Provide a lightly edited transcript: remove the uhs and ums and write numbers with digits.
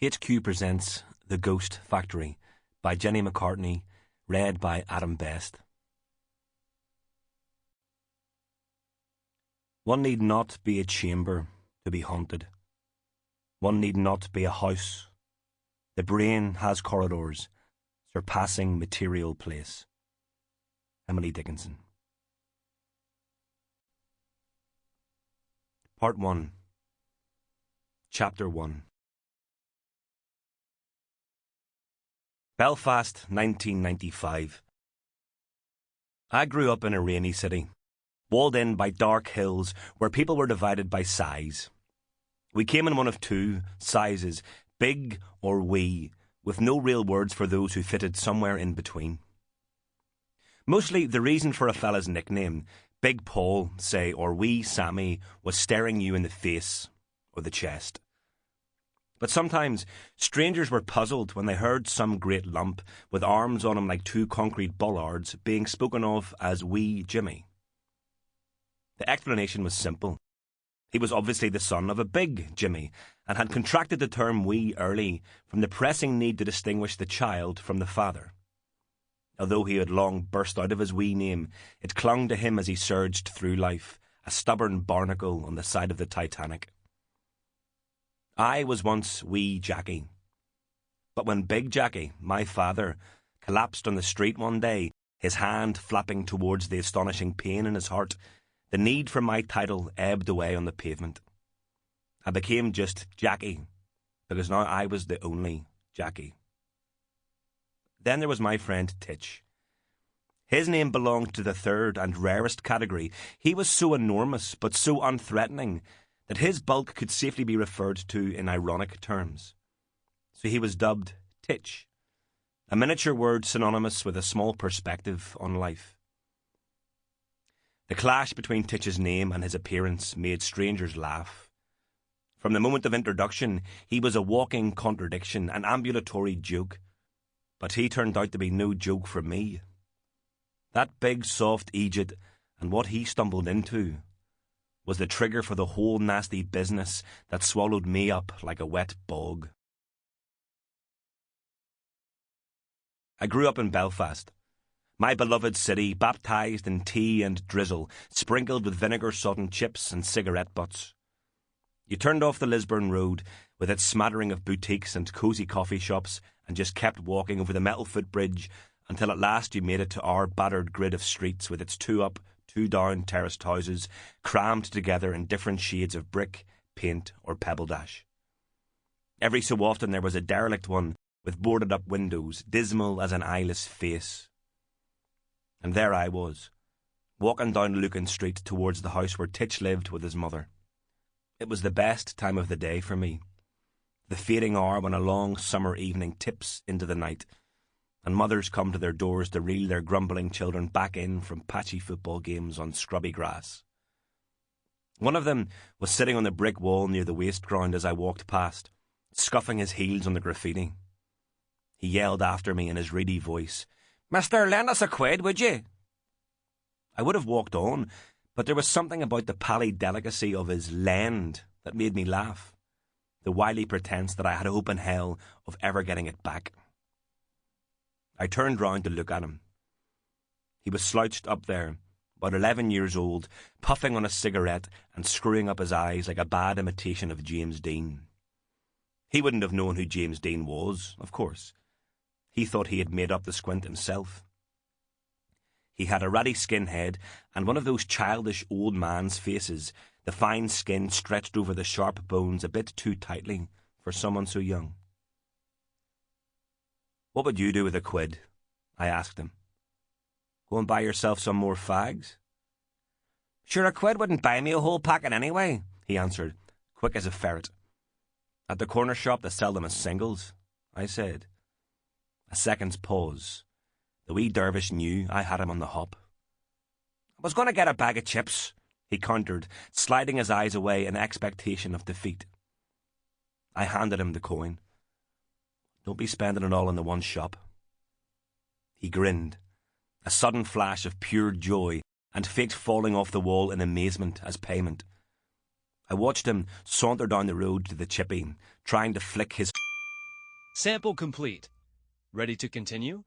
HQ presents The Ghost Factory by Jenny Mccartney, read by Adam Best. One need not be a chamber to be haunted. One need not be a house. The brain has corridors, surpassing material place. Emily Dickinson. Part 1. Chapter 1. Belfast, 1995. I grew up in a rainy city, walled in by dark hills where people were divided by size. We came in one of two sizes, big or wee, with no real words for those who fitted somewhere in between. Mostly the reason for a fella's nickname, Big Paul, say, or Wee Sammy, was staring you in the face or the chest. But sometimes strangers were puzzled when they heard some great lump, with arms on him like two concrete bollards, being spoken of as Wee Jimmy. The explanation was simple. He was obviously the son of a big Jimmy, and had contracted the term wee early from the pressing need to distinguish the child from the father. Although he had long burst out of his wee name, it clung to him as he surged through life, a stubborn barnacle on the side of the Titanic. I was once wee Jacky. But when Big Jacky, my father, collapsed on the street one day, his hand flapping towards the astonishing pain in his heart, the need for my title ebbed away on the pavement. I became just Jacky, because now I was the only Jacky. Then there was my friend Titch. His name belonged to the third and rarest category. He was so enormous, but so unthreatening, that his bulk could safely be referred to in ironic terms. So he was dubbed Titch, a miniature word synonymous with a small perspective on life. The clash between Titch's name and his appearance made strangers laugh. From the moment of introduction, he was a walking contradiction, an ambulatory joke. But he turned out to be no joke for me. That big, soft Egypt, and what he stumbled into, was the trigger for the whole nasty business that swallowed me up like a wet bog. I grew up in Belfast, my beloved city, baptised in tea and drizzle, sprinkled with vinegar-sodden chips and cigarette butts. You turned off the Lisburn Road, with its smattering of boutiques and cosy coffee shops, and just kept walking over the metal footbridge until at last you made it to our battered grid of streets with its two-up, two-down terraced houses, crammed together in different shades of brick, paint, or pebble dash. Every so often there was a derelict one with boarded-up windows, dismal as an eyeless face. And there I was, walking down Lucan Street towards the house where Titch lived with his mother. It was the best time of the day for me, the fading hour when a long summer evening tips into the night, and mothers come to their doors to reel their grumbling children back in from patchy football games on scrubby grass. One of them was sitting on the brick wall near the waste ground as I walked past, scuffing his heels on the graffiti. He yelled after me in his reedy voice, "Mister, lend us a quid, would you?" I would have walked on, but there was something about the pally delicacy of his lend that made me laugh, the wily pretence that I had hope in hell of ever getting it back. I turned round to look at him. He was slouched up there, about 11 years old, puffing on a cigarette and screwing up his eyes like a bad imitation of James Dean. He wouldn't have known who James Dean was, of course. He thought he had made up the squint himself. He had a ratty skin head and one of those childish old man's faces, the fine skin stretched over the sharp bones a bit too tightly for someone so young. "What would you do with a quid?" I asked him. "Go and buy yourself some more fags?" "Sure, a quid wouldn't buy me a whole packet anyway," he answered, quick as a ferret. "At the corner shop they sell them as singles," I said. A second's pause. The wee dervish knew I had him on the hop. "I was going to get a bag of chips," he countered, sliding his eyes away in expectation of defeat. I handed him the coin. "Don't be spending it all in the one shop." He grinned, a sudden flash of pure joy, and faked falling off the wall in amazement as payment. I watched him saunter down the road to the chippy, trying to flick his Sample complete. Ready to continue?